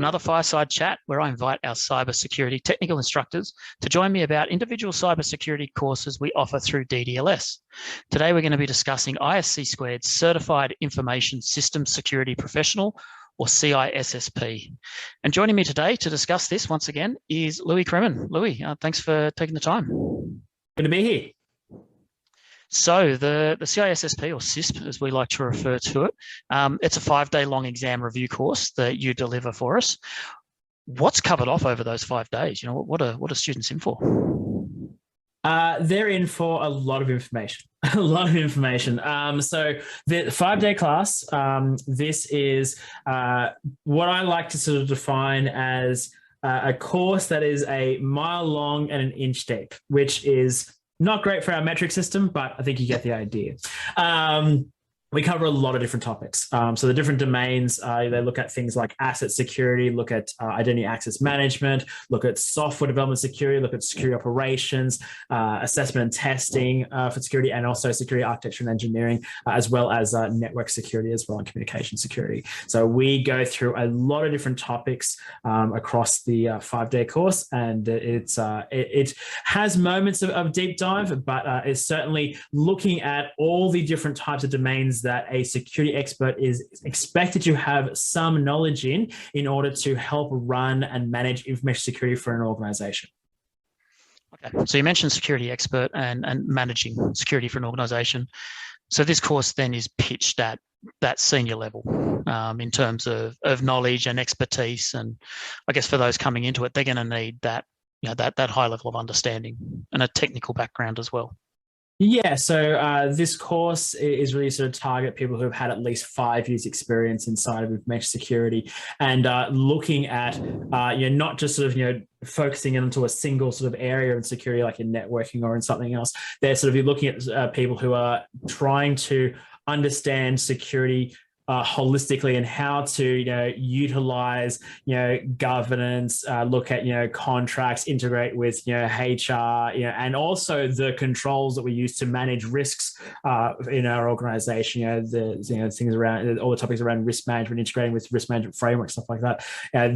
another fireside chat where I invite our cybersecurity technical instructors to join me about individual cybersecurity courses we offer through DDLS. Today, we're going to be discussing ISC Squared's Certified Information Systems Security Professional, or CISSP. And joining me today to discuss this once again is Louis Kremen. Louis, thanks for taking the time. Good to be here. So the CISSP, or CISP as we like to refer to it, it's a 5-day long exam review course that you deliver for us. What's covered off over those 5 days? You know, what are students in for? They're in for a lot of information. A lot of information. So the 5-day class, this is what I like to sort of define as a course that is a mile long and an inch deep, which is not great for our metric system, but I think you get the idea. We cover a lot of different topics. So the different domains, they look at things like asset security, look at identity access management, look at software development security, look at security operations, assessment and testing for security, and also security architecture and engineering, as well as network security as well, and communication security. So we go through a lot of different topics across the 5-day course, and it has moments of deep dive, but it's certainly looking at all the different types of domains that a security expert is expected to have some knowledge in order to help run and manage information security for an organization. Okay, so you mentioned security expert and managing security for an organization. So this course then is pitched at that senior level in terms of knowledge and expertise. And I guess for those coming into it, they're going to need that, that high level of understanding and a technical background as well. Yeah, so this course is really sort of target people who have had at least 5 years experience inside of information security, and looking at, not just sort of, focusing into a single sort of area in security, like in networking or in something else. They're sort of looking at people who are trying to understand security holistically, and how to utilize governance, look at contracts, integrate with HR, and also the controls that we use to manage risks in our organization. The things around all the topics around risk management, integrating with risk management frameworks, stuff like that.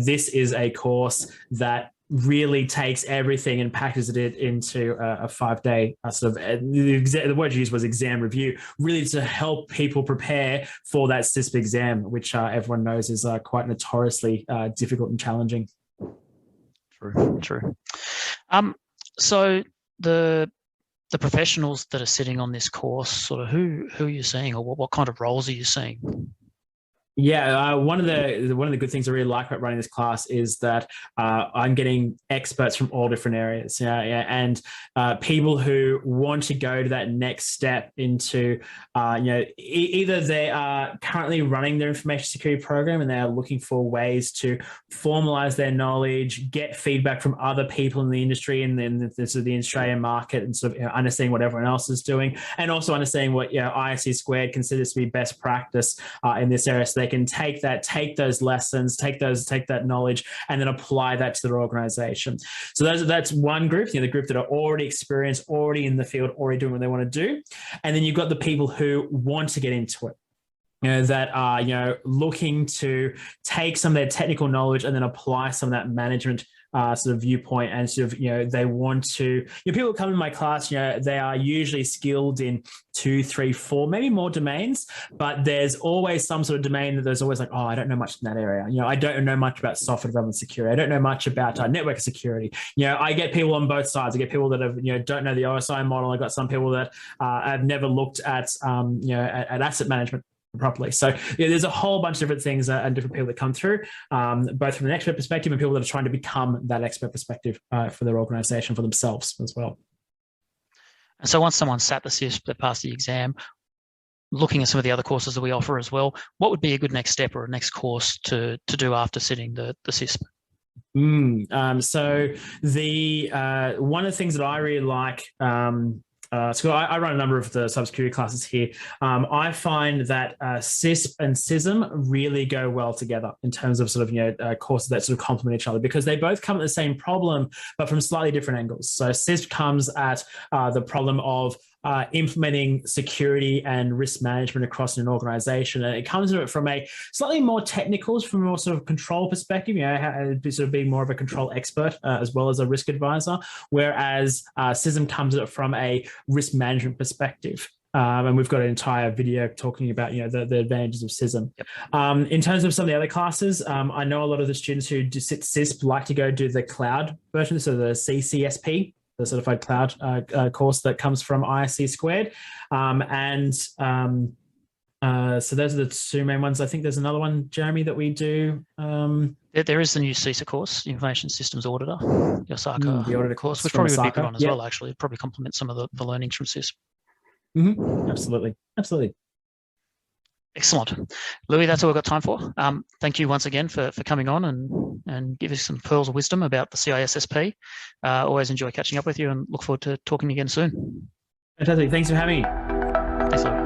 This is a course that really takes everything and packages it into a 5-day sort of, the word you used was exam review, really to help people prepare for that CISP exam, which everyone knows is quite notoriously difficult and challenging. True. So the professionals that are sitting on this course, sort of who are you seeing, or what kind of roles are you seeing? Yeah, one of the good things I really like about running this class is that I'm getting experts from all different areas, and people who want to go to that next step into, either they are currently running their information security program and they are looking for ways to formalize their knowledge, get feedback from other people in the industry and then the Australian market, and sort of understanding what everyone else is doing, and also understanding what ISC Squared considers to be best practice in this area. So they can take those lessons, take that knowledge, and then apply that to their organization. So that's one group, the group that are already experienced, already in the field, already doing what they want to do. And then you've got the people who want to get into it, that are, looking to take some of their technical knowledge and then apply some of that management sort of viewpoint, and sort of, they want to, people who come in my class, they are usually skilled in 2, 3, 4, maybe more domains, but there's always some sort of domain that there's always like, I don't know much in that area. I don't know much about software development security. I don't know much about network security. I get people on both sides. I get people that have, don't know the OSI model. I got some people that have never looked at, at asset management properly. So there's a whole bunch of different things and different people that come through, both from an expert perspective and people that are trying to become that expert perspective for their organization, for themselves as well. And so once someone's sat the CISP, they passed the exam, looking at some of the other courses that we offer as well, what would be a good next step or a next course to do after sitting the CISP? So the one of the things that I really like, so I run a number of the cybersecurity classes here. I find that CISP and CISM really go well together in terms of sort of, courses that sort of complement each other, because they both come at the same problem, but from slightly different angles. So CISP comes at the problem of implementing security and risk management across an organization. And it comes at it from a slightly more technical, from a more sort of control perspective, sort of being more of a control expert as well as a risk advisor, whereas CISM comes at it from a risk management perspective. And we've got an entire video talking about the advantages of CISM. Yep. In terms of some of the other classes, I know a lot of the students who do sit CISP like to go do the cloud version, so the CCSP, the Certified Cloud course that comes from ISC Squared. So those are the two main ones. I think there's another one, Jeremy, that we do. There is the new CISA course, Information Systems Auditor, the OSACA the auditor course, which probably would be a good one as well, actually. It'd probably complement some of the learnings from CISP. Mm-hmm. Absolutely. Excellent. Louis, that's all we've got time for. Thank you once again for coming on and give us some pearls of wisdom about the CISSP. Always enjoy catching up with you and look forward to talking again soon. Fantastic. Thanks for having me. Thanks, Louis.